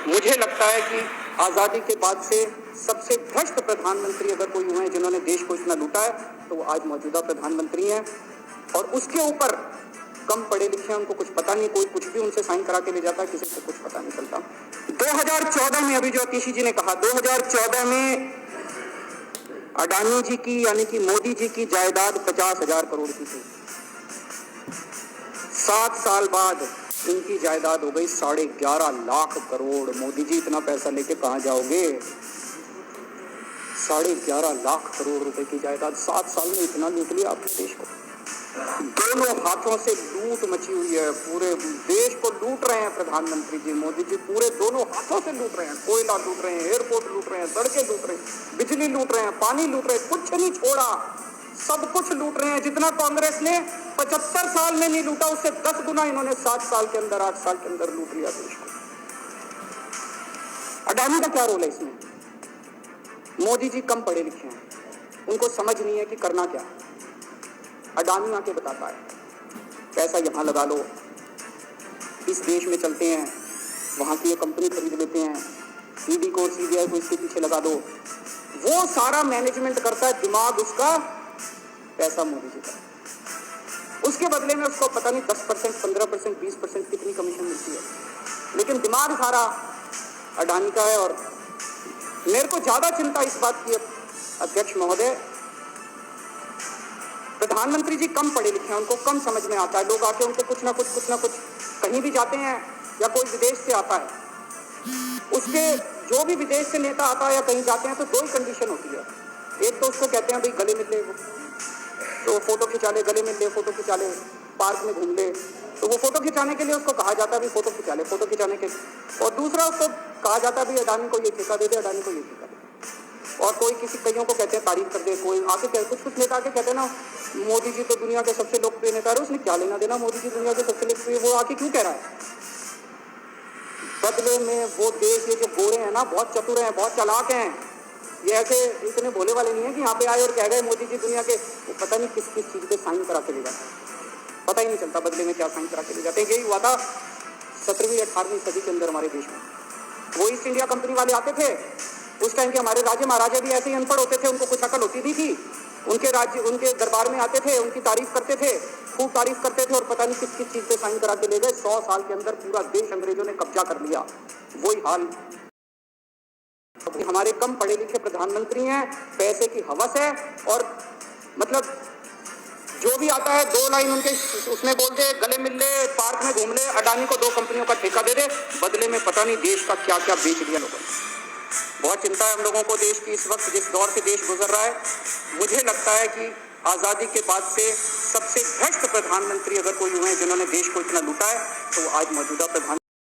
मुझे लगता है कि आज़ादी के बाद से सबसे भ्रष्ट प्रधानमंत्री अगर कोई हुए हैं जिन्होंने देश को इतना लूटा है तो वो आज मौजूदा प्रधानमंत्री हैं। और उसके ऊपर कम पढ़े लिखे हैं, उनको कुछ पता नहीं, कोई कुछ भी उनसे साइन करा के ले जाता है, किसी को कुछ पता नहीं चलता। 2014 में, अभी जो अतीशी जी ने कहा, 2014 में अडानी जी की यानी कि मोदी जी की जायदाद 50,000 करोड़ की थी। 7 साल बाद इनकी जायदाद हो गई 11.5 लाख करोड़। मोदी जी इतना पैसा लेके कहां जाओगे? 11.5 लाख करोड़ रुपए की जायदाद 7 साल में इतना लूट लिया आपने देश को। दोनों हाथों से लूट मची हुई है, पूरे देश को लूट रहे हैं प्रधानमंत्री जी मोदी जी, पूरे दोनों हाथों से लूट रहे हैं। कोयला लूट रहे हैं, एयरपोर्ट लूट रहे हैं, सड़कें लूट रहे हैं, बिजली लूट रहे हैं, पानी लूट रहे हैं, कुछ नहीं छोड़ा, सब कुछ लूट रहे हैं। जितना कांग्रेस ने 75 साल में नहीं लूटा, उससे 10 गुना इन्होंने 7 साल के अंदर, 8 साल के अंदर लूट लिया देश को। अडानी का क्या रोल है इसमें? मोदी जी कम पढ़े लिखे हैं, उनको समझ नहीं है कि करना क्या है। अडानी आके बताता है पैसा यहाँ लगा लो, इस देश में चलते हैं, वहाँ की ये कंपनी खरीद लेते हैं, ईडी को सीबीआई को इसके पीछे लगा दो। वो सारा मैनेजमेंट करता है, दिमाग उसका, पैसा मोदी जी का। उसके बदले में उसको पता नहीं 10%, 15%, 20% कितनी कमीशन मिलती है, लेकिन दिमाग सारा अडानी का है। और मेरे को ज्यादा चिंता इस बात की, अध्यक्ष महोदय, प्रधानमंत्री जी कम पढ़े लिखे हैं, उनको कम समझ में आता है। लोग आके उनको कुछ ना कुछ कहीं भी जाते हैं या कोई विदेश से आता है, उसके जो भी विदेश से नेता आता है या कहीं जाते हैं तो 2 ही कंडीशन होती है। एक तो उसको कहते हैं भाई गले मिल ले, तो फोटो खिंचा ले, गले मिल ले, फोटो खिंचा ले, पार्क में घूम ले, तो वो फोटो खिंचाने के लिए उसको कहा जाता है भाई फोटो खिंचा ले, फोटो खिंचाने के। और दूसरा उसको कहा जाता है भाई अडानी को ये ठेका दे दे, अडानी को ये ठेका दे। और कोई किसी कईयों को कहते हैं तारीफ कर दे, कोई आके कुछ नेता आके कहते हैं ना मोदी जी तो दुनिया के सबसे लोकप्रिय नेता है। उसने क्या लेना देना, मोदी जी दुनिया के सबसे लोकप्रिय, वो आके क्यों कह रहा है? बदले में वो देश, ये जो गोरे हैं ना, बहुत चतुर हैं, बहुत चालाक हैं, ये ऐसे इतने भोले वाले नहीं है कि यहाँ पे आए और कह गए मोदी जी दुनिया के, वो पता नहीं किस किस चीज पे साइन करा के ले जाते हैं, पता ही नहीं चलता बदले में क्या साइन करा के ले जाते हैं। यही हुआ था 17वीं 18वीं सदी के अंदर हमारे देश में। वो ईस्ट इंडिया कंपनी वाले आते थे, उस टाइम के हमारे राजे महाराजा भी ऐसे ही अनपढ़ होते थे, उनको कुछ अकल होती नहीं थी। उनके राज्य, उनके दरबार में आते थे, उनकी तारीफ करते थे, खूब तारीफ करते थे, और पता नहीं किस किस चीज पे साइन करा के ले गए। 100 साल के अंदर पूरा देश अंग्रेजों ने कब्जा कर लिया। वही हाल हमारे कम पढ़े लिखे प्रधानमंत्री हैं, पैसे की हवस है, और मतलब जो भी आता है 2 लाइन उनके उसमें बोल दे, गले मिल ले, पार्क में घूम ले, अडानी को 2 कंपनियों का ठेका दे दे, बदले में पता नहीं देश का क्या क्या बेच दिया लोगों ने। बहुत चिंता है हम लोगों को देश की, इस वक्त जिस दौर से देश गुजर रहा है। मुझे लगता है कि आज़ादी के बाद से सबसे भ्रष्ट प्रधानमंत्री अगर कोई हुए हैं जिन्होंने देश को इतना लूटा है तो वो आज मौजूदा प्रधान